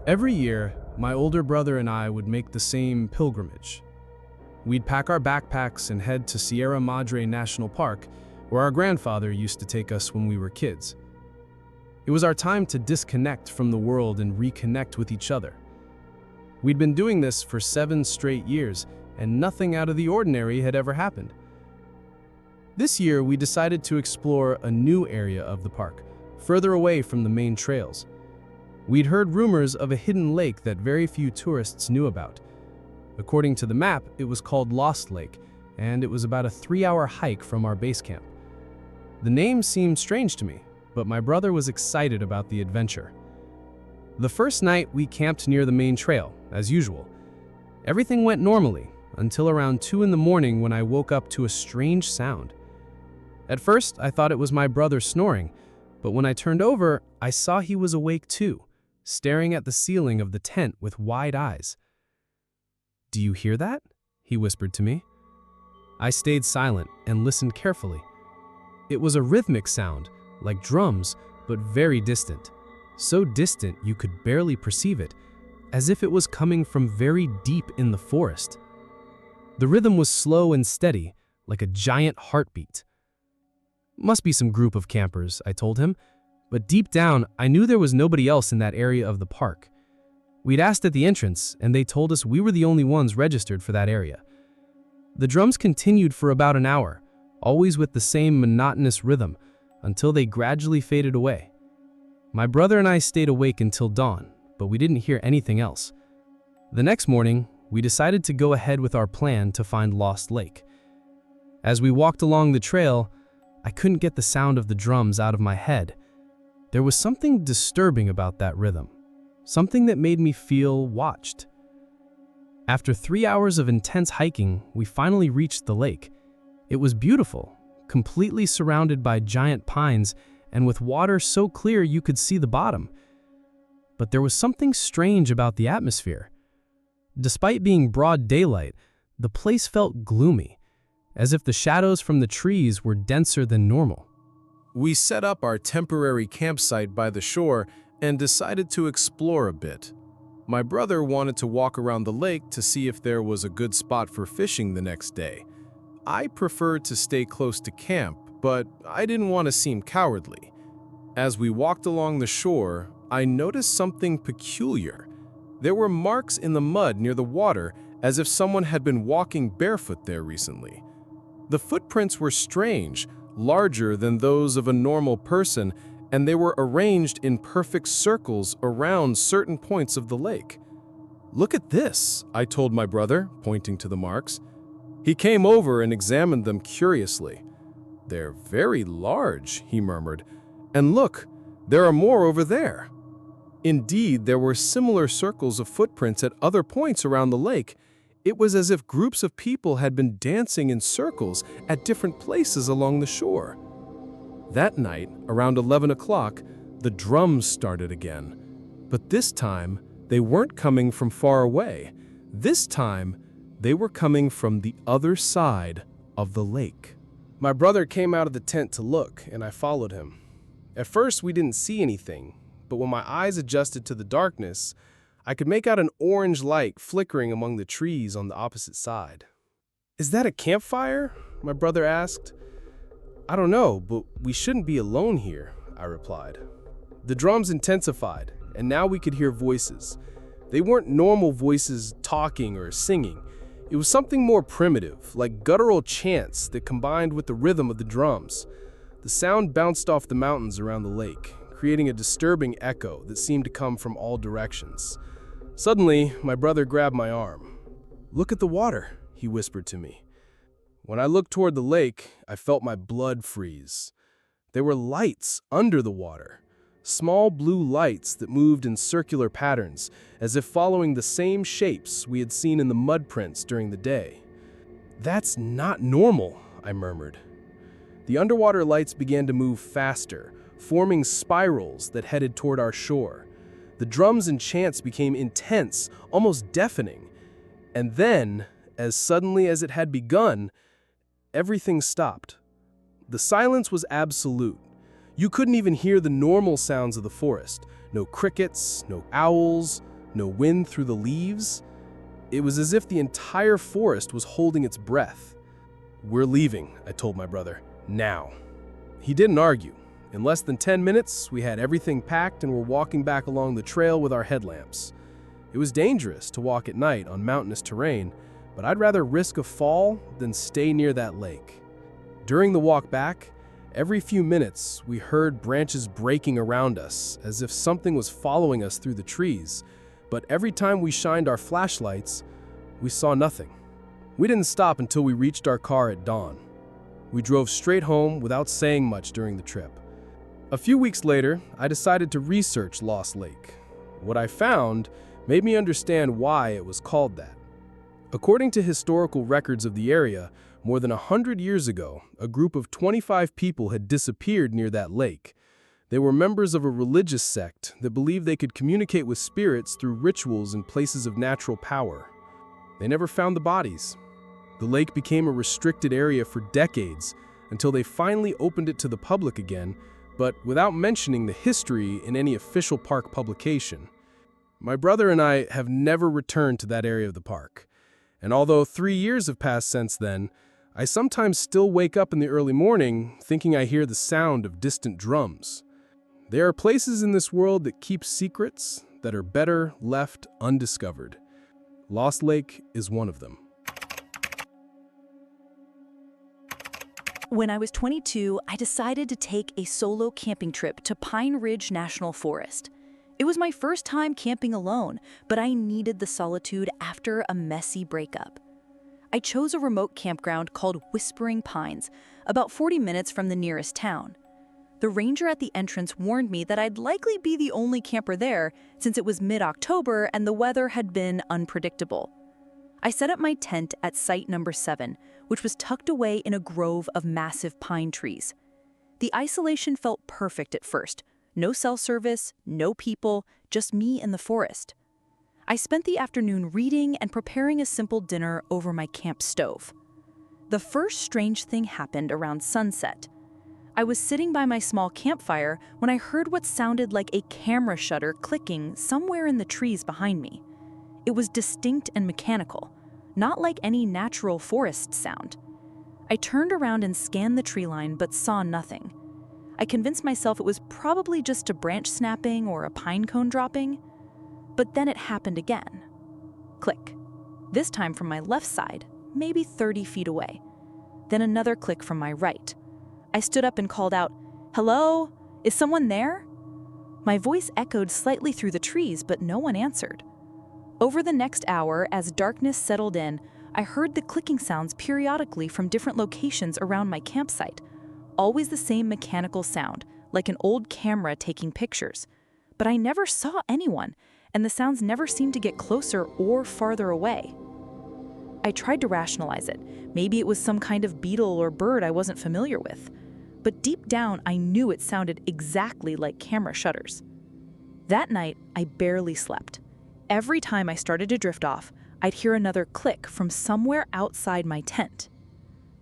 Every year, my older brother and I would make the same pilgrimage. We'd pack our backpacks and head to Sierra Madre National Park, where our grandfather used to take us when we were kids. It was our time to disconnect from the world and reconnect with each other. We'd been doing this for 7 straight years, and nothing out of the ordinary had ever happened. This year, we decided to explore a new area of the park, further away from the main trails. We'd heard rumors of a hidden lake that very few tourists knew about. According to the map, it was called Lost Lake, and it was about a 3-hour hike from our base camp. The name seemed strange to me, but my brother was excited about the adventure. The first night, we camped near the main trail, as usual. Everything went normally, until around 2 in the morning when I woke up to a strange sound. At first, I thought it was my brother snoring, but when I turned over, I saw he was awake too, staring at the ceiling of the tent with wide eyes. "Do you hear that?" he whispered to me. I stayed silent and listened carefully. It was a rhythmic sound, like drums, but very distant. So distant you could barely perceive it, as if it was coming from very deep in the forest. The rhythm was slow and steady, like a giant heartbeat. "Must be some group of campers," I told him, but deep down, I knew there was nobody else in that area of the park. We'd asked at the entrance, and they told us we were the only ones registered for that area. The drums continued for about an hour, always with the same monotonous rhythm, until they gradually faded away. My brother and I stayed awake until dawn, but we didn't hear anything else. The next morning, we decided to go ahead with our plan to find Lost Lake. As we walked along the trail, I couldn't get the sound of the drums out of my head. There was something disturbing about that rhythm, something that made me feel watched. After 3 hours of intense hiking, we finally reached the lake. It was beautiful, completely surrounded by giant pines and with water so clear you could see the bottom. But there was something strange about the atmosphere. Despite being broad daylight, the place felt gloomy, as if the shadows from the trees were denser than normal. We set up our temporary campsite by the shore and decided to explore a bit. My brother wanted to walk around the lake to see if there was a good spot for fishing the next day. I preferred to stay close to camp, but I didn't want to seem cowardly. As we walked along the shore, I noticed something peculiar. There were marks in the mud near the water, as if someone had been walking barefoot there recently. The footprints were strange, larger than those of a normal person, and they were arranged in perfect circles around certain points of the lake. "Look at this," I told my brother, pointing to the marks. He came over and examined them curiously. "They're very large," he murmured. "And look, there are more over there." Indeed, there were similar circles of footprints at other points around the lake. It was as if groups of people had been dancing in circles at different places along the shore. That night, around 11 o'clock, the drums started again. But this time, they weren't coming from far away. This time, they were coming from the other side of the lake. My brother came out of the tent to look, and I followed him. At first, we didn't see anything, but when my eyes adjusted to the darkness, I could make out an orange light flickering among the trees on the opposite side. "Is that a campfire?" my brother asked. "I don't know, but we shouldn't be alone here," I replied. The drums intensified, and now we could hear voices. They weren't normal voices talking or singing. It was something more primitive, like guttural chants that combined with the rhythm of the drums. The sound bounced off the mountains around the lake, creating a disturbing echo that seemed to come from all directions. Suddenly, my brother grabbed my arm. "Look at the water," he whispered to me. When I looked toward the lake, I felt my blood freeze. There were lights under the water, small blue lights that moved in circular patterns, as if following the same shapes we had seen in the mud prints during the day. "That's not normal," I murmured. The underwater lights began to move faster, forming spirals that headed toward our shore. The drums and chants became intense, almost deafening. And then, as suddenly as it had begun, everything stopped. The silence was absolute. You couldn't even hear the normal sounds of the forest. No crickets, no owls, no wind through the leaves. It was as if the entire forest was holding its breath. "We're leaving," I told my brother. "Now." He didn't argue. In less than 10 minutes, we had everything packed and were walking back along the trail with our headlamps. It was dangerous to walk at night on mountainous terrain, but I'd rather risk a fall than stay near that lake. During the walk back, every few minutes, we heard branches breaking around us, as if something was following us through the trees. But every time we shined our flashlights, we saw nothing. We didn't stop until we reached our car at dawn. We drove straight home without saying much during the trip. A few weeks later, I decided to research Lost Lake. What I found made me understand why it was called that. According to historical records of the area, more than 100 years ago, a group of 25 people had disappeared near that lake. They were members of a religious sect that believed they could communicate with spirits through rituals in places of natural power. They never found the bodies. The lake became a restricted area for decades until they finally opened it to the public again, but without mentioning the history in any official park publication. My brother and I have never returned to that area of the park. And although 3 years have passed since then, I sometimes still wake up in the early morning thinking I hear the sound of distant drums. There are places in this world that keep secrets that are better left undiscovered. Lost Lake is one of them. When I was 22, I decided to take a solo camping trip to Pine Ridge National Forest. It was my first time camping alone, but I needed the solitude after a messy breakup. I chose a remote campground called Whispering Pines, about 40 minutes from the nearest town. The ranger at the entrance warned me that I'd likely be the only camper there since it was mid-October and the weather had been unpredictable. I set up my tent at site number 7, which was tucked away in a grove of massive pine trees. The isolation felt perfect at first. No cell service, no people, just me and the forest. I spent the afternoon reading and preparing a simple dinner over my camp stove. The first strange thing happened around sunset. I was sitting by my small campfire when I heard what sounded like a camera shutter clicking somewhere in the trees behind me. It was distinct and mechanical, not like any natural forest sound. I turned around and scanned the tree line but saw nothing. I convinced myself it was probably just a branch snapping or a pine cone dropping. But then it happened again. Click. This time from my left side, maybe 30 feet away. Then another click from my right. I stood up and called out, "Hello? Is someone there?" My voice echoed slightly through the trees, but no one answered. Over the next hour, as darkness settled in, I heard the clicking sounds periodically from different locations around my campsite. Always the same mechanical sound, like an old camera taking pictures. But I never saw anyone, and the sounds never seemed to get closer or farther away. I tried to rationalize it. Maybe it was some kind of beetle or bird I wasn't familiar with. But deep down, I knew it sounded exactly like camera shutters. That night, I barely slept. Every time I started to drift off, I'd hear another click from somewhere outside my tent.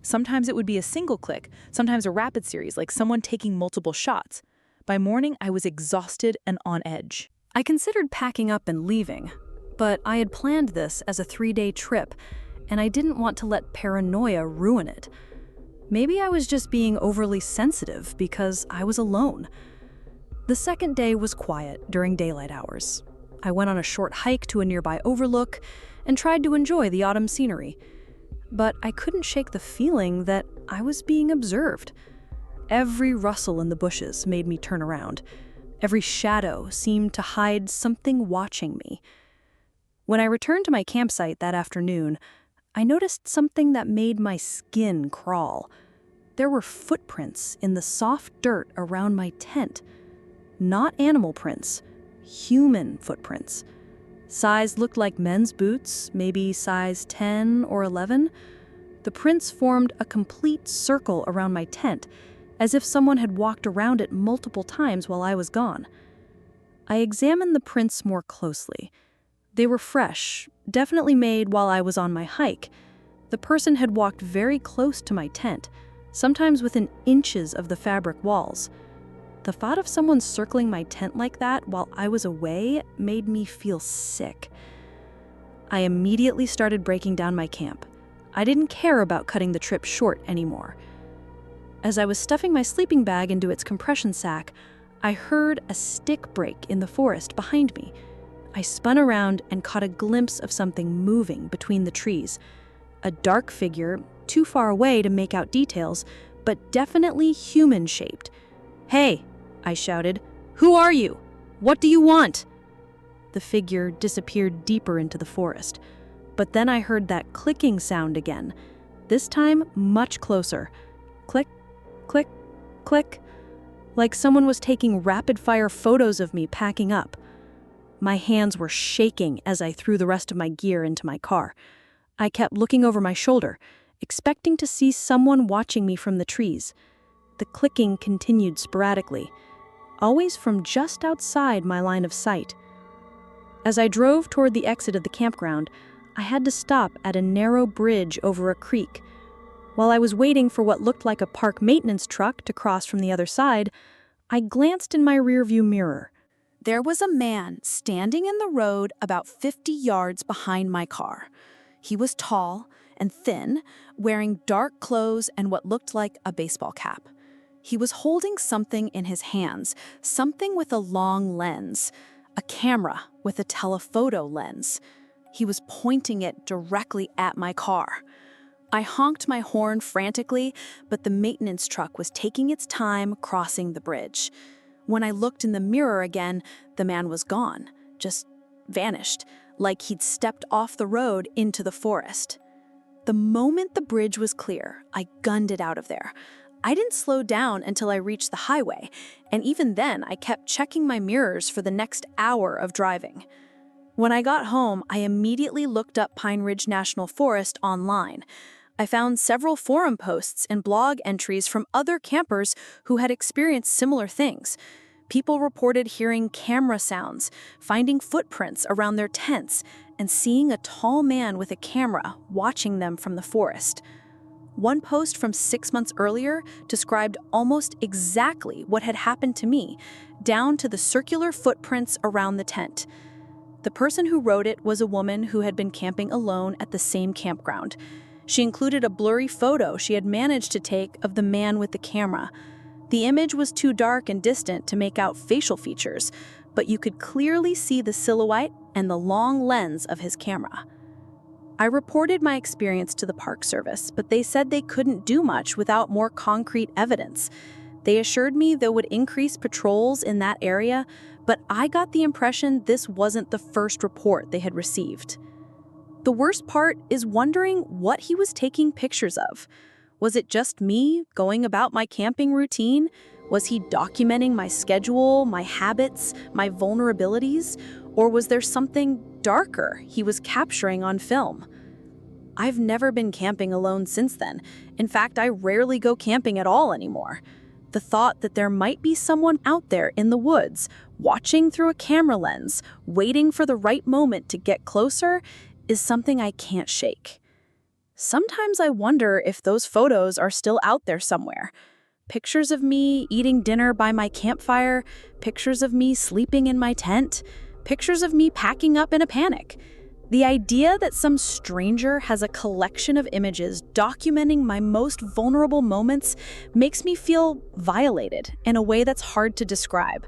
Sometimes it would be a single click, sometimes a rapid series, like someone taking multiple shots. By morning, I was exhausted and on edge. I considered packing up and leaving, but I had planned this as a 3-day trip, and I didn't want to let paranoia ruin it. Maybe I was just being overly sensitive because I was alone. The second day was quiet during daylight hours. I went on a short hike to a nearby overlook and tried to enjoy the autumn scenery. But I couldn't shake the feeling that I was being observed. Every rustle in the bushes made me turn around. Every shadow seemed to hide something watching me. When I returned to my campsite that afternoon, I noticed something that made my skin crawl. There were footprints in the soft dirt around my tent. Not animal prints, human footprints. Size looked like men's boots, maybe size 10 or 11. The prints formed a complete circle around my tent, as if someone had walked around it multiple times while I was gone. I examined the prints more closely. They were fresh, definitely made while I was on my hike. The person had walked very close to my tent, sometimes within inches of the fabric walls. The thought of someone circling my tent like that while I was away made me feel sick. I immediately started breaking down my camp. I didn't care about cutting the trip short anymore. As I was stuffing my sleeping bag into its compression sack, I heard a stick break in the forest behind me. I spun around and caught a glimpse of something moving between the trees. A dark figure, too far away to make out details, but definitely human-shaped. "Hey!" I shouted. "Who are you? What do you want?" The figure disappeared deeper into the forest. But then I heard that clicking sound again, this time much closer. Click, click, click, like someone was taking rapid-fire photos of me packing up. My hands were shaking as I threw the rest of my gear into my car. I kept looking over my shoulder, expecting to see someone watching me from the trees. The clicking continued sporadically, always from just outside my line of sight. As I drove toward the exit of the campground, I had to stop at a narrow bridge over a creek. While I was waiting for what looked like a park maintenance truck to cross from the other side, I glanced in my rearview mirror. There was a man standing in the road about 50 yards behind my car. He was tall and thin, wearing dark clothes and what looked like a baseball cap. He was holding something in his hands, something with a long lens, a camera with a telephoto lens. He was pointing it directly at my car. I honked my horn frantically, but the maintenance truck was taking its time crossing the bridge. When I looked in the mirror again, the man was gone, just vanished, like he'd stepped off the road into the forest. The moment the bridge was clear, I gunned it out of there. I didn't slow down until I reached the highway, and even then I kept checking my mirrors for the next hour of driving. When I got home, I immediately looked up Pine Ridge National Forest online. I found several forum posts and blog entries from other campers who had experienced similar things. People reported hearing camera sounds, finding footprints around their tents, and seeing a tall man with a camera watching them from the forest. One post from 6 months earlier described almost exactly what had happened to me, down to the circular footprints around the tent. The person who wrote it was a woman who had been camping alone at the same campground. She included a blurry photo she had managed to take of the man with the camera. The image was too dark and distant to make out facial features, but you could clearly see the silhouette and the long lens of his camera. I reported my experience to the Park Service, but they said they couldn't do much without more concrete evidence. They assured me they would increase patrols in that area, but I got the impression this wasn't the first report they had received. The worst part is wondering what he was taking pictures of. Was it just me going about my camping routine? Was he documenting my schedule, my habits, my vulnerabilities? Or was there something darker he was capturing on film? I've never been camping alone since then. In fact, I rarely go camping at all anymore. The thought that there might be someone out there in the woods, watching through a camera lens, waiting for the right moment to get closer, is something I can't shake. Sometimes I wonder if those photos are still out there somewhere. Pictures of me eating dinner by my campfire, pictures of me sleeping in my tent, pictures of me packing up in a panic. The idea that some stranger has a collection of images documenting my most vulnerable moments makes me feel violated in a way that's hard to describe.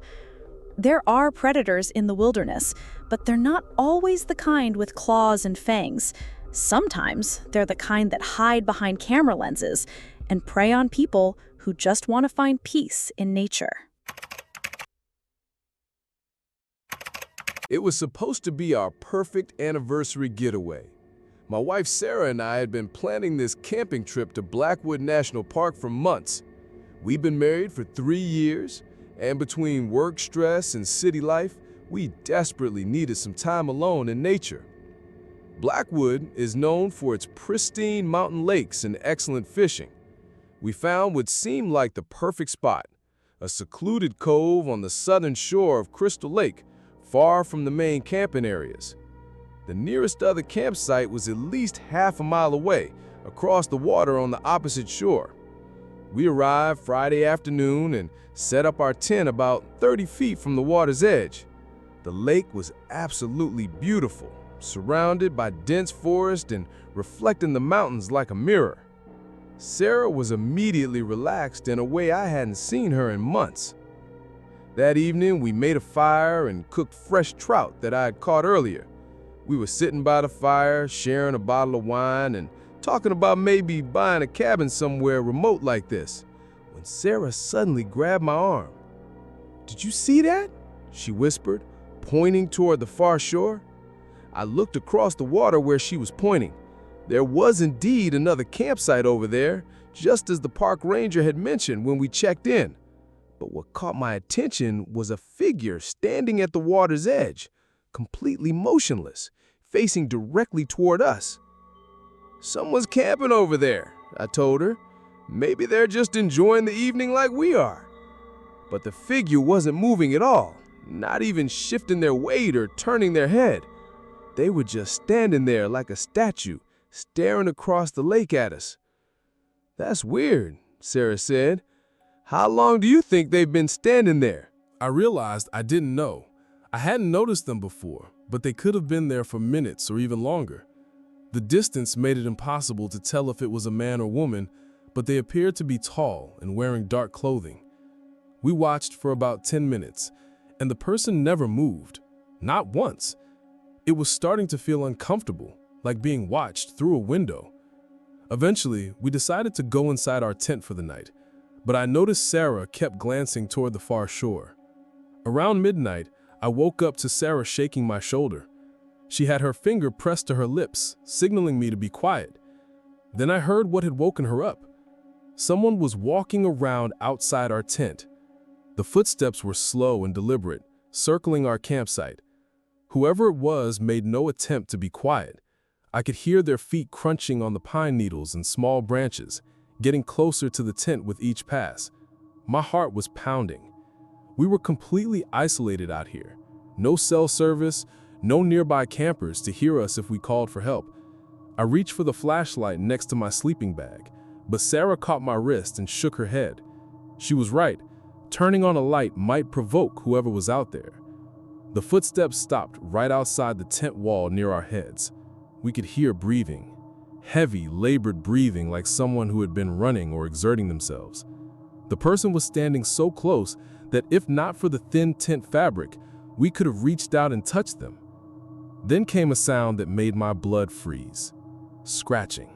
There are predators in the wilderness, but they're not always the kind with claws and fangs. Sometimes they're the kind that hide behind camera lenses and prey on people who just want to find peace in nature. It was supposed to be our perfect anniversary getaway. My wife Sarah and I had been planning this camping trip to Blackwood National Park for months. We've been married for 3 years, and between work stress and city life, we desperately needed some time alone in nature. Blackwood is known for its pristine mountain lakes and excellent fishing. We found what seemed like the perfect spot, a secluded cove on the southern shore of Crystal Lake, far from the main camping areas. The nearest other campsite was at least half a mile away, across the water on the opposite shore. We arrived Friday afternoon and set up our tent about 30 feet from the water's edge. The lake was absolutely beautiful, surrounded by dense forest and reflecting the mountains like a mirror. Sarah was immediately relaxed in a way I hadn't seen her in months. That evening, we made a fire and cooked fresh trout that I had caught earlier. We were sitting by the fire, sharing a bottle of wine and talking about maybe buying a cabin somewhere remote like this, when Sarah suddenly grabbed my arm. "Did you see that?" she whispered, pointing toward the far shore. I looked across the water where she was pointing. There was indeed another campsite over there, just as the park ranger had mentioned when we checked in. But what caught my attention was a figure standing at the water's edge, completely motionless, facing directly toward us. "Someone's camping over there," I told her. "Maybe they're just enjoying the evening like we are." But the figure wasn't moving at all, not even shifting their weight or turning their head. They were just standing there like a statue, staring across the lake at us. "That's weird," Sarah said. "How long do you think they've been standing there?" I realized I didn't know. I hadn't noticed them before, but they could have been there for minutes or even longer. The distance made it impossible to tell if it was a man or woman, but they appeared to be tall and wearing dark clothing. We watched for about 10 minutes, and the person never moved. Not once. It was starting to feel uncomfortable, like being watched through a window. Eventually, we decided to go inside our tent for the night, but I noticed Sarah kept glancing toward the far shore. Around midnight, I woke up to Sarah shaking my shoulder. She had her finger pressed to her lips, signaling me to be quiet. Then I heard what had woken her up. Someone was walking around outside our tent. The footsteps were slow and deliberate, circling our campsite. Whoever it was made no attempt to be quiet. I could hear their feet crunching on the pine needles and small branches, getting closer to the tent with each pass. My heart was pounding. We were completely isolated out here. No cell service, no nearby campers to hear us if we called for help. I reached for the flashlight next to my sleeping bag, but Sarah caught my wrist and shook her head. She was right. Turning on a light might provoke whoever was out there. The footsteps stopped right outside the tent wall near our heads. We could hear breathing. Heavy, labored breathing like someone who had been running or exerting themselves. The person was standing so close that if not for the thin tent fabric, we could have reached out and touched them. Then came a sound that made my blood freeze. Scratching.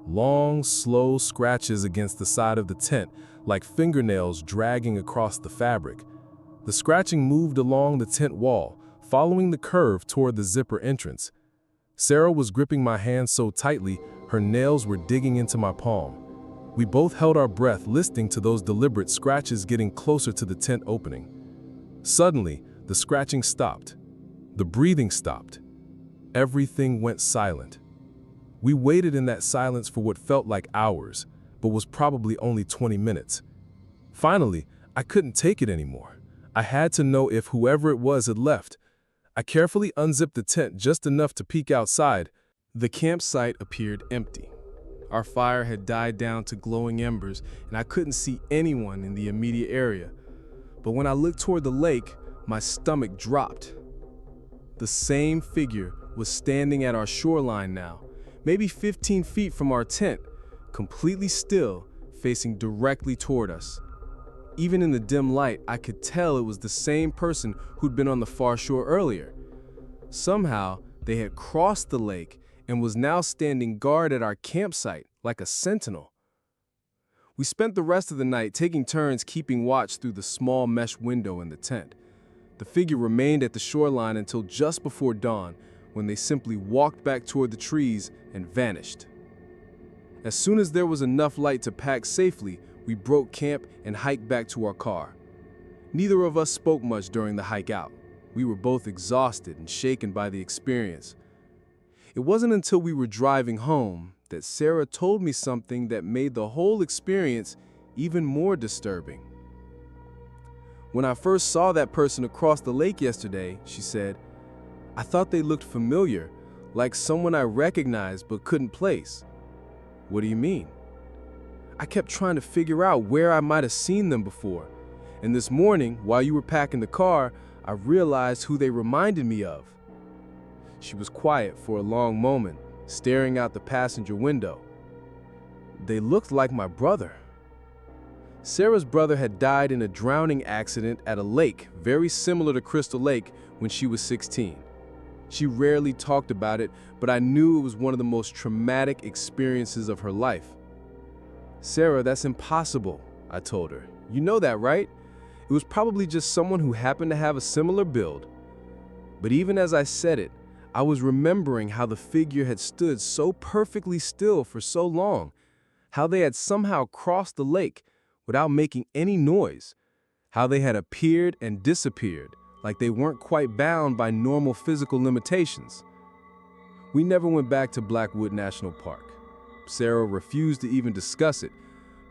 Long, slow scratches against the side of the tent, like fingernails dragging across the fabric. The scratching moved along the tent wall, following the curve toward the zipper entrance. Sarah was gripping my hand so tightly, her nails were digging into my palm. We both held our breath, listening to those deliberate scratches getting closer to the tent opening. Suddenly, the scratching stopped. The breathing stopped. Everything went silent. We waited in that silence for what felt like hours, but was probably only 20 minutes. Finally, I couldn't take it anymore. I had to know if whoever it was had left. I carefully unzipped the tent just enough to peek outside. The campsite appeared empty. Our fire had died down to glowing embers, and I couldn't see anyone in the immediate area. But when I looked toward the lake, my stomach dropped. The same figure was standing at our shoreline now, maybe 15 feet from our tent, completely still, facing directly toward us. Even in the dim light, I could tell it was the same person who'd been on the far shore earlier. Somehow, they had crossed the lake and was now standing guard at our campsite like a sentinel. We spent the rest of the night taking turns keeping watch through the small mesh window in the tent. The figure remained at the shoreline until just before dawn, when they simply walked back toward the trees and vanished. As soon as there was enough light to pack safely, we broke camp and hiked back to our car. Neither of us spoke much during the hike out. We were both exhausted and shaken by the experience. It wasn't until we were driving home that Sarah told me something that made the whole experience even more disturbing. "When I first saw that person across the lake yesterday," she said, "I thought they looked familiar, like someone I recognized but couldn't place." "What do you mean?" I kept trying to figure out where I might have seen them before. And this morning, while you were packing the car, I realized who they reminded me of. She was quiet for a long moment, staring out the passenger window. They looked like my brother. Sarah's brother had died in a drowning accident at a lake very similar to Crystal Lake when she was 16. She rarely talked about it, but I knew it was one of the most traumatic experiences of her life. "Sarah, that's impossible," I told her. "You know that, right? It was probably just someone who happened to have a similar build." But even as I said it, I was remembering how the figure had stood so perfectly still for so long, how they had somehow crossed the lake without making any noise, how they had appeared and disappeared like they weren't quite bound by normal physical limitations. We never went back to Blackwood National Park. Sarah refused to even discuss it,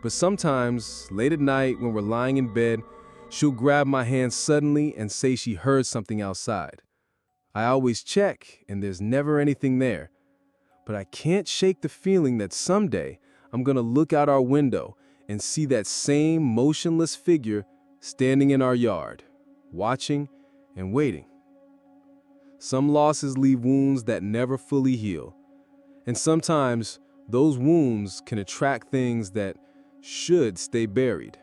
but sometimes, late at night when we're lying in bed, she'll grab my hand suddenly and say she heard something outside. I always check, and there's never anything there. But I can't shake the feeling that someday I'm gonna look out our window and see that same motionless figure standing in our yard, watching and waiting. Some losses leave wounds that never fully heal, and sometimes those wounds can attract things that should stay buried.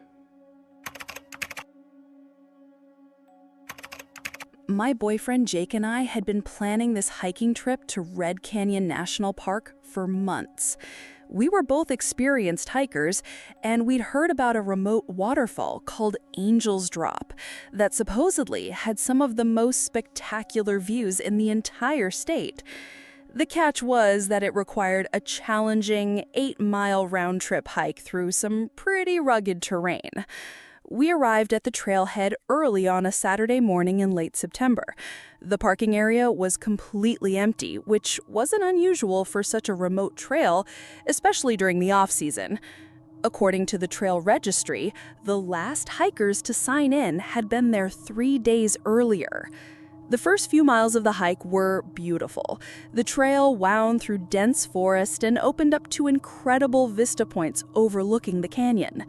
My boyfriend Jake and I had been planning this hiking trip to Red Canyon National Park for months. We were both experienced hikers, and we'd heard about a remote waterfall called Angel's Drop that supposedly had some of the most spectacular views in the entire state. The catch was that it required a challenging 8-mile round-trip hike through some pretty rugged terrain. We arrived at the trailhead early on a Saturday morning in late September. The parking area was completely empty, which wasn't unusual for such a remote trail, especially during the off-season. According to the trail registry, the last hikers to sign in had been there 3 days earlier. The first few miles of the hike were beautiful. The trail wound through dense forest and opened up to incredible vista points overlooking the canyon.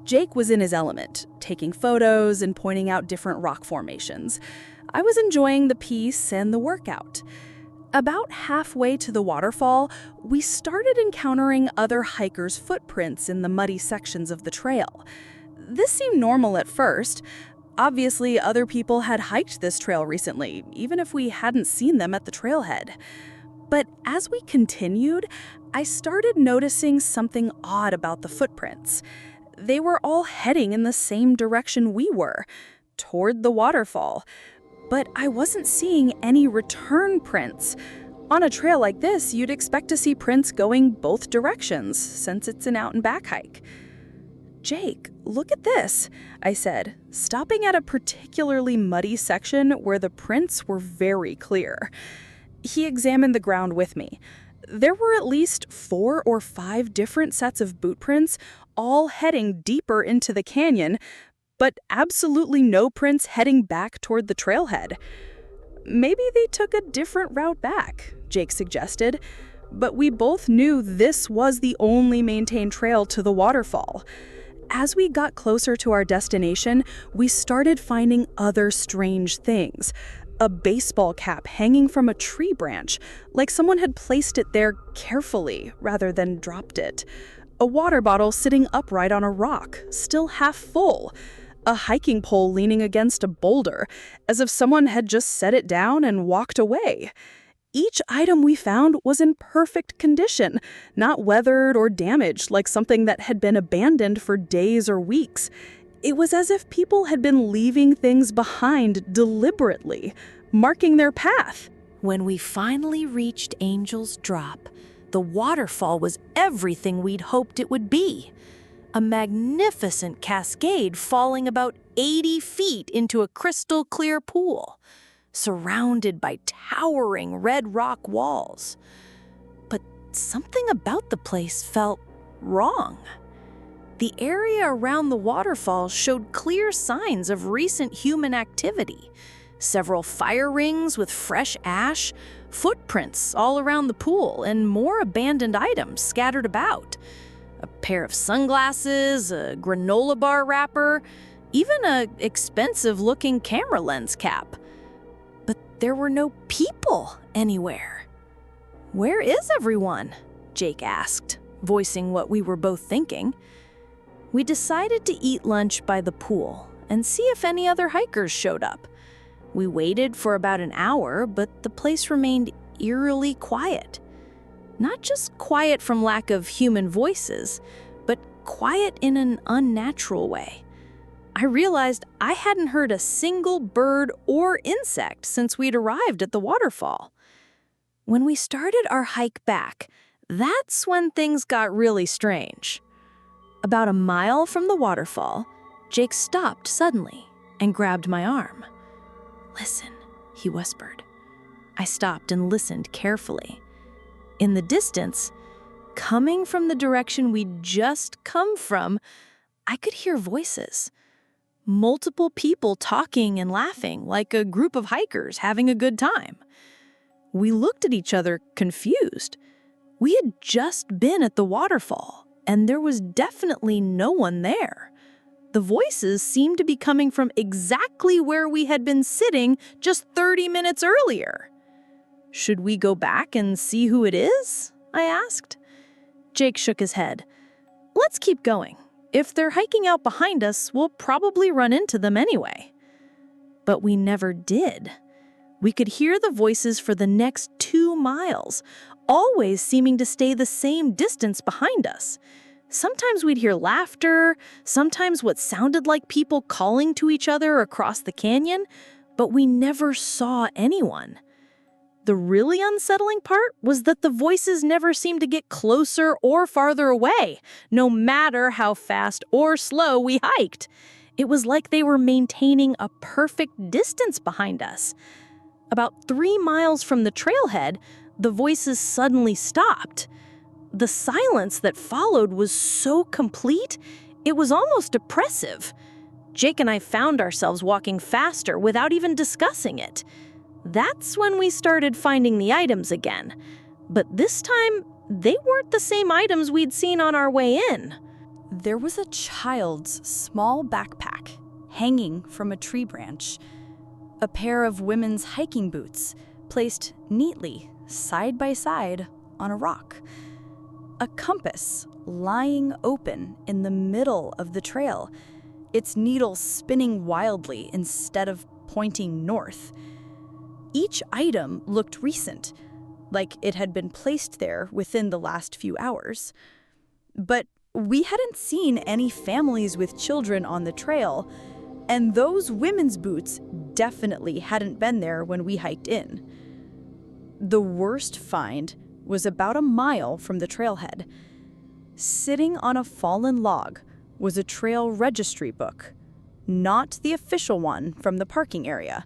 Jake was in his element, taking photos and pointing out different rock formations. I was enjoying the peace and the workout. About halfway to the waterfall, we started encountering other hikers' footprints in the muddy sections of the trail. This seemed normal at first. Obviously, other people had hiked this trail recently, even if we hadn't seen them at the trailhead. But as we continued, I started noticing something odd about the footprints. They were all heading in the same direction we were, toward the waterfall. But I wasn't seeing any return prints. On a trail like this, you'd expect to see prints going both directions, since it's an out and back hike. "Jake, look at this," I said, stopping at a particularly muddy section where the prints were very clear. He examined the ground with me. There were at least 4 or 5 different sets of boot prints, all heading deeper into the canyon, but absolutely no prints heading back toward the trailhead. "Maybe they took a different route back," Jake suggested, but we both knew this was the only maintained trail to the waterfall. As we got closer to our destination, we started finding other strange things. A baseball cap hanging from a tree branch, like someone had placed it there carefully rather than dropped it. A water bottle sitting upright on a rock, still half full. A hiking pole leaning against a boulder, as if someone had just set it down and walked away. Each item we found was in perfect condition, not weathered or damaged like something that had been abandoned for days or weeks. It was as if people had been leaving things behind deliberately, marking their path. When we finally reached Angel's Drop, the waterfall was everything we'd hoped it would be. A magnificent cascade falling about 80 feet into a crystal clear pool, surrounded by towering red rock walls. But something about the place felt wrong. The area around the waterfall showed clear signs of recent human activity. Several fire rings with fresh ash, footprints all around the pool, and more abandoned items scattered about. A pair of sunglasses, a granola bar wrapper, even an expensive-looking camera lens cap. But there were no people anywhere. "Where is everyone?" Jake asked, voicing what we were both thinking. We decided to eat lunch by the pool and see if any other hikers showed up. We waited for about an hour, but the place remained eerily quiet. Not just quiet from lack of human voices, but quiet in an unnatural way. I realized I hadn't heard a single bird or insect since we'd arrived at the waterfall. When we started our hike back, that's when things got really strange. About a mile from the waterfall, Jake stopped suddenly and grabbed my arm. "Listen," he whispered. I stopped and listened carefully. In the distance, coming from the direction we'd just come from, I could hear voices. Multiple people talking and laughing like a group of hikers having a good time. We looked at each other confused. We had just been at the waterfall, and there was definitely no one there. The voices seemed to be coming from exactly where we had been sitting just 30 minutes earlier. "Should we go back and see who it is?" I asked. Jake shook his head. "Let's keep going. If they're hiking out behind us, we'll probably run into them anyway." But we never did. We could hear the voices for the next 2 miles, always seeming to stay the same distance behind us. Sometimes we'd hear laughter, sometimes what sounded like people calling to each other across the canyon, but we never saw anyone. The really unsettling part was that the voices never seemed to get closer or farther away, no matter how fast or slow we hiked. It was like they were maintaining a perfect distance behind us. About 3 miles from the trailhead, the voices suddenly stopped. The silence that followed was so complete, it was almost oppressive. Jake and I found ourselves walking faster without even discussing it. That's when we started finding the items again. But this time, they weren't the same items we'd seen on our way in. There was a child's small backpack hanging from a tree branch. A pair of women's hiking boots placed neatly side by side on a rock. A compass lying open in the middle of the trail, its needle spinning wildly instead of pointing north. Each item looked recent, like it had been placed there within the last few hours. But we hadn't seen any families with children on the trail, and those women's boots definitely hadn't been there when we hiked in. The worst find was about a mile from the trailhead. Sitting on a fallen log was a trail registry book, not the official one from the parking area,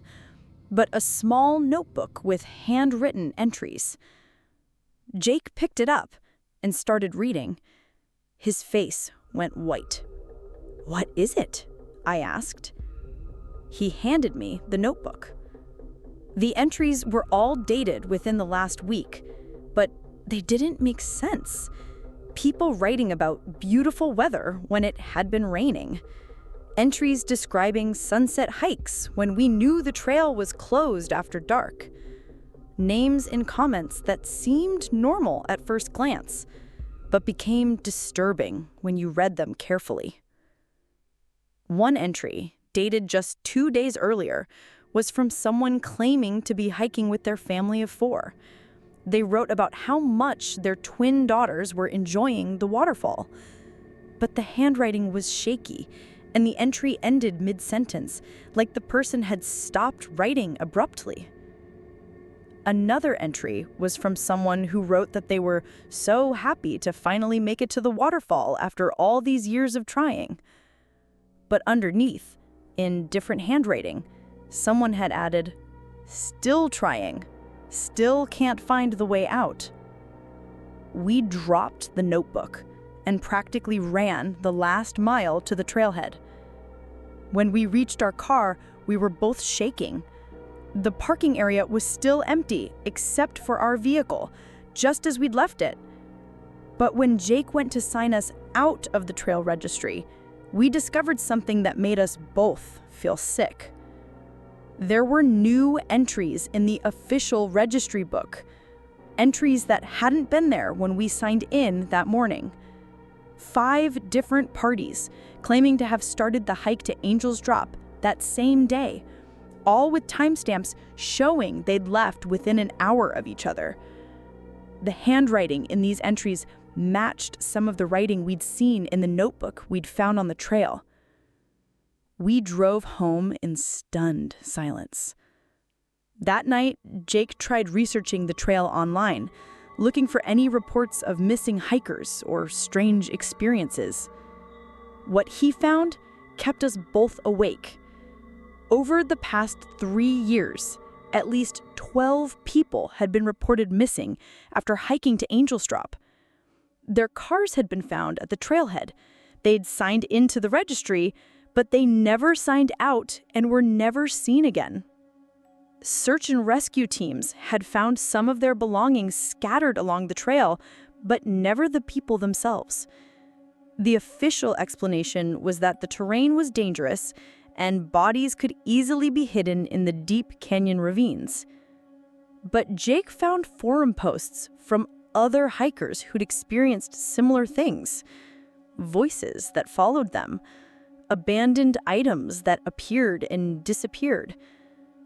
but a small notebook with handwritten entries. Jake picked it up and started reading. His face went white. "What is it?" I asked. He handed me the notebook. The entries were all dated within the last week, but they didn't make sense. People writing about beautiful weather when it had been raining. Entries describing sunset hikes when we knew the trail was closed after dark. Names in comments that seemed normal at first glance, but became disturbing when you read them carefully. One entry, dated just 2 days earlier, was from someone claiming to be hiking with their family of 4. They wrote about how much their twin daughters were enjoying the waterfall. But the handwriting was shaky, and the entry ended mid-sentence, like the person had stopped writing abruptly. Another entry was from someone who wrote that they were so happy to finally make it to the waterfall after all these years of trying. But underneath, in different handwriting, someone had added, "Still trying. Still can't find the way out." We dropped the notebook and practically ran the last mile to the trailhead. When we reached our car, we were both shaking. The parking area was still empty, except for our vehicle, just as we'd left it. But when Jake went to sign us out of the trail registry, we discovered something that made us both feel sick. There were new entries in the official registry book, entries that hadn't been there when we signed in that morning. 5 different parties claiming to have started the hike to Angel's Drop that same day, all with timestamps showing they'd left within an hour of each other. The handwriting in these entries matched some of the writing we'd seen in the notebook we'd found on the trail. We drove home in stunned silence. That night, Jake tried researching the trail online, looking for any reports of missing hikers or strange experiences. What he found kept us both awake. Over the past 3 years, at least 12 people had been reported missing after hiking to Angel's Drop. Their cars had been found at the trailhead. They'd signed into the registry, but they never signed out and were never seen again. Search and rescue teams had found some of their belongings scattered along the trail, but never the people themselves. The official explanation was that the terrain was dangerous and bodies could easily be hidden in the deep canyon ravines. But Jake found forum posts from other hikers who'd experienced similar things. Voices that followed them, abandoned items that appeared and disappeared,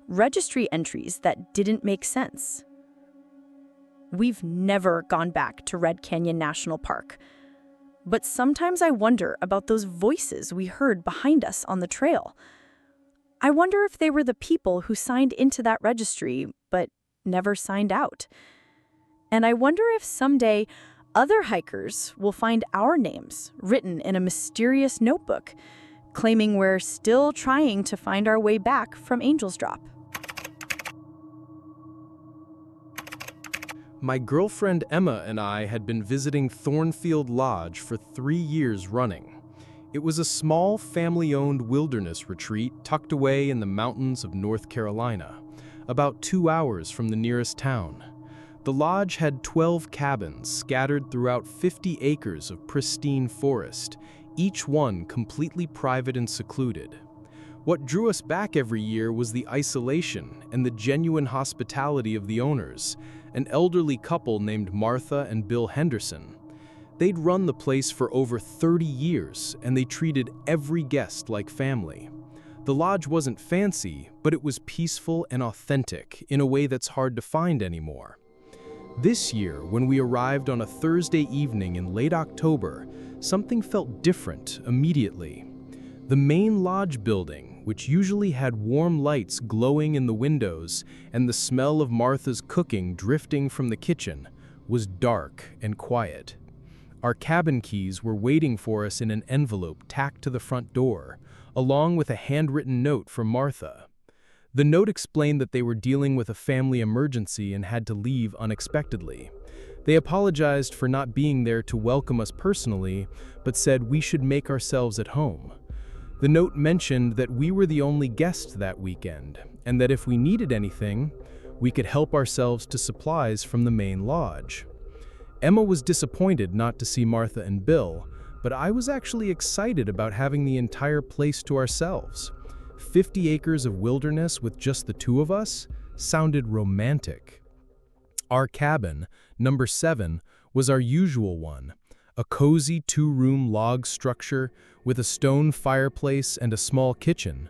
registry entries that didn't make sense. We've never gone back to Red Canyon National Park, but sometimes I wonder about those voices we heard behind us on the trail. I wonder if they were the people who signed into that registry but never signed out. And I wonder if someday other hikers will find our names written in a mysterious notebook, claiming we're still trying to find our way back from Angel's Drop. My girlfriend Emma and I had been visiting Thornfield Lodge for 3 years running. It was a small, family-owned wilderness retreat tucked away in the mountains of North Carolina, about 2 hours from the nearest town. The lodge had 12 cabins scattered throughout 50 acres of pristine forest, each one completely private and secluded. What drew us back every year was the isolation and the genuine hospitality of the owners, an elderly couple named Martha and Bill Henderson. They'd run the place for over 30 years, and they treated every guest like family. The lodge wasn't fancy, but it was peaceful and authentic in a way that's hard to find anymore. This year, when we arrived on a Thursday evening in late October, something felt different immediately. The main lodge building, which usually had warm lights glowing in the windows and the smell of Martha's cooking drifting from the kitchen, was dark and quiet. Our cabin keys were waiting for us in an envelope tacked to the front door, along with a handwritten note from Martha. The note explained that they were dealing with a family emergency and had to leave unexpectedly. They apologized for not being there to welcome us personally, but said we should make ourselves at home. The note mentioned that we were the only guests that weekend, and that if we needed anything, we could help ourselves to supplies from the main lodge. Emma was disappointed not to see Martha and Bill, but I was actually excited about having the entire place to ourselves. 50 acres of wilderness with just the two of us sounded romantic. Our cabin, number 7, was our usual one, a cozy 2-room log structure with a stone fireplace and a small kitchen.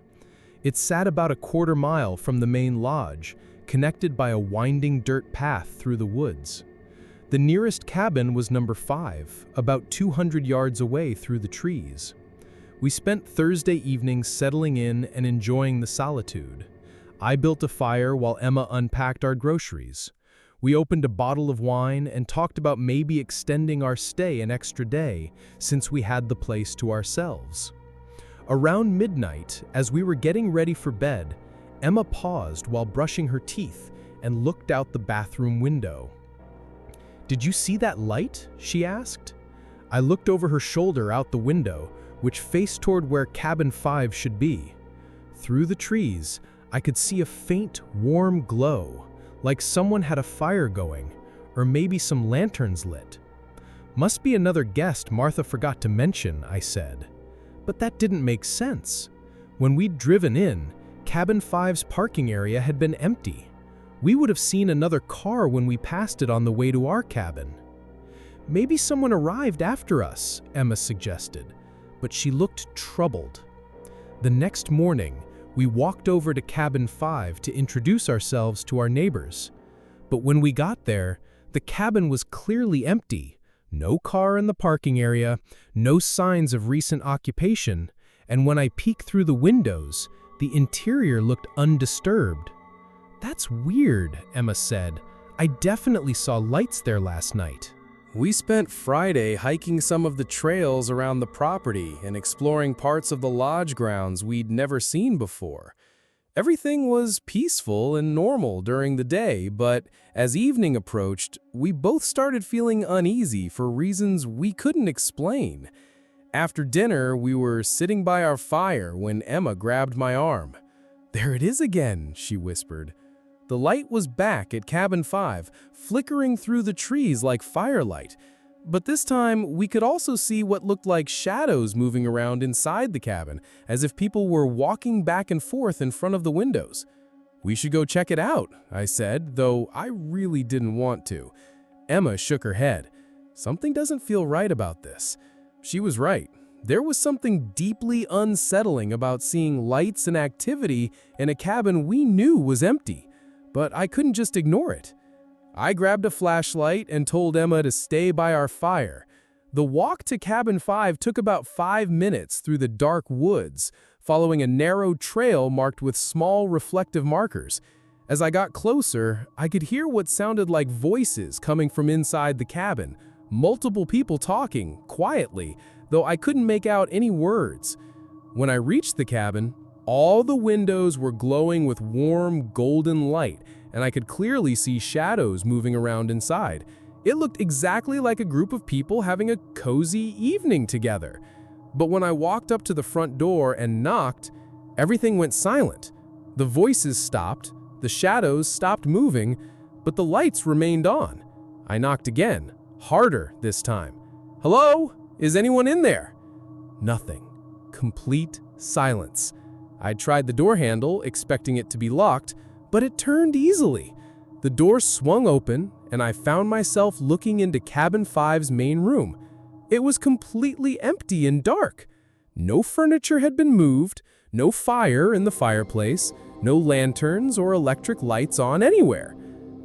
It sat about a quarter mile from the main lodge, connected by a winding dirt path through the woods. The nearest cabin was number 5, about 200 yards away through the trees. We spent Thursday evenings settling in and enjoying the solitude. I built a fire while Emma unpacked our groceries. We opened a bottle of wine and talked about maybe extending our stay an extra day since we had the place to ourselves. Around midnight, as we were getting ready for bed, Emma paused while brushing her teeth and looked out the bathroom window. "Did you see that light?" she asked. I looked over her shoulder out the window, which faced toward where cabin 5 should be. Through the trees, I could see a faint, warm glow, like someone had a fire going, or maybe some lanterns lit. Must be another guest Martha forgot to mention, I said. But that didn't make sense. When we'd driven in, Cabin 5's parking area had been empty. We would have seen another car when we passed it on the way to our cabin. Maybe someone arrived after us, Emma suggested, but she looked troubled. The next morning, we walked over to Cabin 5 to introduce ourselves to our neighbors. But when we got there, the cabin was clearly empty. No car in the parking area, no signs of recent occupation, and when I peeked through the windows, the interior looked undisturbed. "That's weird," Emma said. "I definitely saw lights there last night." We spent Friday hiking some of the trails around the property and exploring parts of the lodge grounds we'd never seen before. Everything was peaceful and normal during the day, but as evening approached, we both started feeling uneasy for reasons we couldn't explain. After dinner, we were sitting by our fire when Emma grabbed my arm. "There it is again," she whispered. The light was back at Cabin 5, flickering through the trees like firelight. But this time, we could also see what looked like shadows moving around inside the cabin, as if people were walking back and forth in front of the windows. "We should go check it out," I said, though I really didn't want to. Emma shook her head. "Something doesn't feel right about this." She was right. There was something deeply unsettling about seeing lights and activity in a cabin we knew was empty. But I couldn't just ignore it. I grabbed a flashlight and told Emma to stay by our fire. The walk to Cabin 5 took about 5 minutes through the dark woods, following a narrow trail marked with small reflective markers. As I got closer, I could hear what sounded like voices coming from inside the cabin, multiple people talking, quietly, though I couldn't make out any words. When I reached the cabin, all the windows were glowing with warm, golden light, and I could clearly see shadows moving around inside. It looked exactly like a group of people having a cozy evening together. But when I walked up to the front door and knocked, everything went silent. The voices stopped, the shadows stopped moving, but the lights remained on. I knocked again, harder this time. "Hello? Is anyone in there?" Nothing. Complete silence. I tried the door handle, expecting it to be locked, but it turned easily. The door swung open, and I found myself looking into Cabin 5's main room. It was completely empty and dark. No furniture had been moved, no fire in the fireplace, no lanterns or electric lights on anywhere.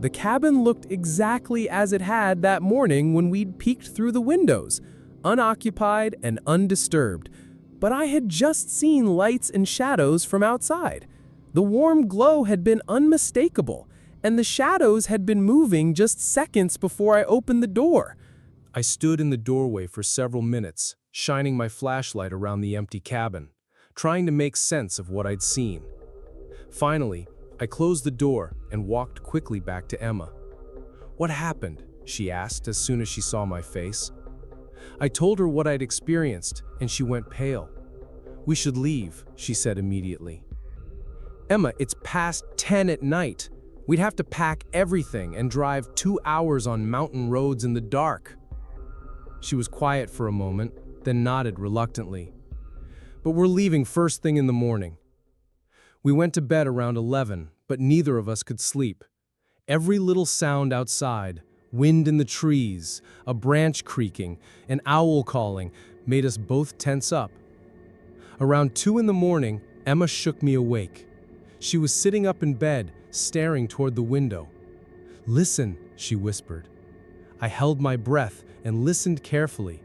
The cabin looked exactly as it had that morning when we'd peeked through the windows, unoccupied and undisturbed. But I had just seen lights and shadows from outside. The warm glow had been unmistakable, and the shadows had been moving just seconds before I opened the door. I stood in the doorway for several minutes, shining my flashlight around the empty cabin, trying to make sense of what I'd seen. Finally, I closed the door and walked quickly back to Emma. "What happened?" she asked as soon as she saw my face. I told her what I'd experienced, and she went pale. "We should leave," she said immediately. "Emma, it's past 10 at night. We'd have to pack everything and drive 2 hours on mountain roads in the dark." She was quiet for a moment, then nodded reluctantly. "But we're leaving first thing in the morning." We went to bed around 11, but neither of us could sleep. Every little sound outside, wind in the trees, a branch creaking, an owl calling, made us both tense up. Around 2 in the morning, Emma shook me awake. She was sitting up in bed, staring toward the window. "Listen," she whispered. I held my breath and listened carefully.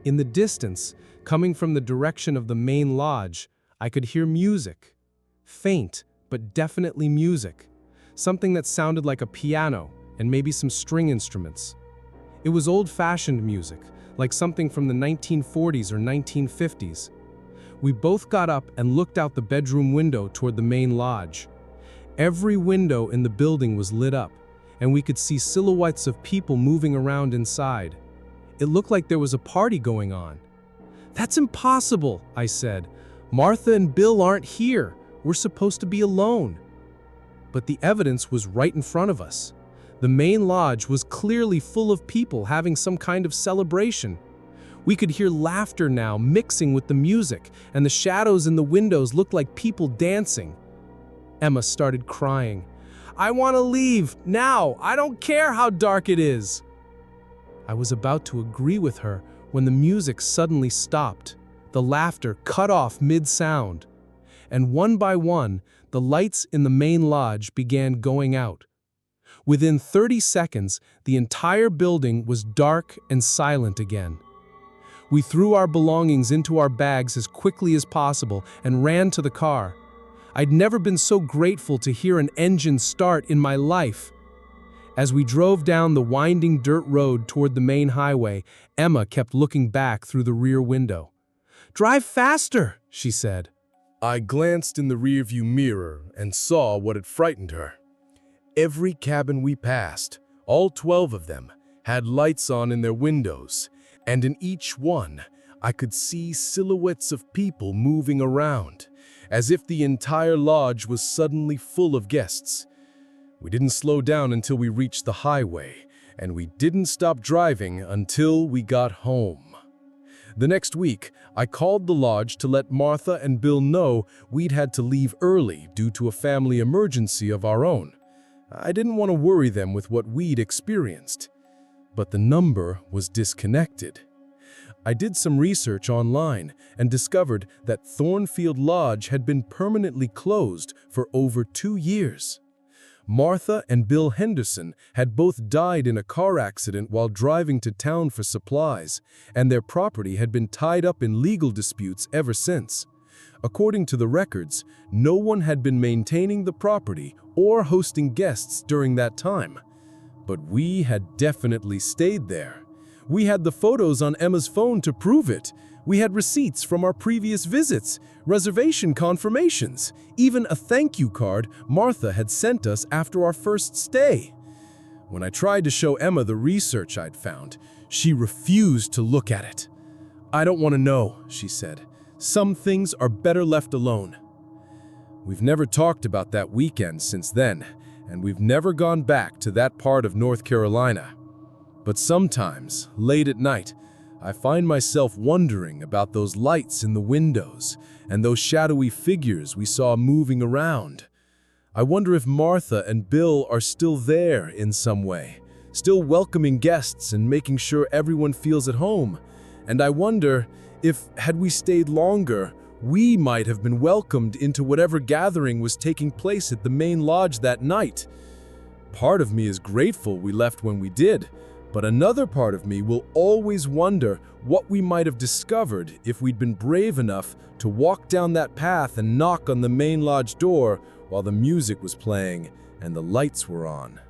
In the distance, coming from the direction of the main lodge, I could hear music. Faint, but definitely music. Something that sounded like a piano and maybe some string instruments. It was old-fashioned music, like something from the 1940s or 1950s. We both got up and looked out the bedroom window toward the main lodge. Every window in the building was lit up, and we could see silhouettes of people moving around inside. It looked like there was a party going on. "That's impossible," I said. "Martha and Bill aren't here. We're supposed to be alone." But the evidence was right in front of us. The main lodge was clearly full of people having some kind of celebration. We could hear laughter now mixing with the music, and the shadows in the windows looked like people dancing. Emma started crying. "I want to leave, now! I don't care how dark it is!" I was about to agree with her when the music suddenly stopped. The laughter cut off mid-sound. And one by one, the lights in the main lodge began going out. Within 30 seconds, the entire building was dark and silent again. We threw our belongings into our bags as quickly as possible and ran to the car. I'd never been so grateful to hear an engine start in my life. As we drove down the winding dirt road toward the main highway, Emma kept looking back through the rear window. "Drive faster," she said. I glanced in the rearview mirror and saw what had frightened her. Every cabin we passed, all 12 of them, had lights on in their windows, and in each one, I could see silhouettes of people moving around, as if the entire lodge was suddenly full of guests. We didn't slow down until we reached the highway, and we didn't stop driving until we got home. The next week, I called the lodge to let Martha and Bill know we'd had to leave early due to a family emergency of our own. I didn't want to worry them with what we'd experienced. But the number was disconnected. I did some research online and discovered that Thornfield Lodge had been permanently closed for over 2 years. Martha and Bill Henderson had both died in a car accident while driving to town for supplies, and their property had been tied up in legal disputes ever since. According to the records, no one had been maintaining the property or hosting guests during that time. But we had definitely stayed there. We had the photos on Emma's phone to prove it. We had receipts from our previous visits, reservation confirmations, even a thank you card Martha had sent us after our first stay. When I tried to show Emma the research I'd found, she refused to look at it. "I don't want to know," she said. "Some things are better left alone." We've never talked about that weekend since then, and we've never gone back to that part of North Carolina. But sometimes, late at night, I find myself wondering about those lights in the windows and those shadowy figures we saw moving around. I wonder if Martha and Bill are still there in some way, still welcoming guests and making sure everyone feels at home. And I wonder if, had we stayed longer, we might have been welcomed into whatever gathering was taking place at the main lodge that night. Part of me is grateful we left when we did, but another part of me will always wonder what we might have discovered if we'd been brave enough to walk down that path and knock on the main lodge door while the music was playing and the lights were on.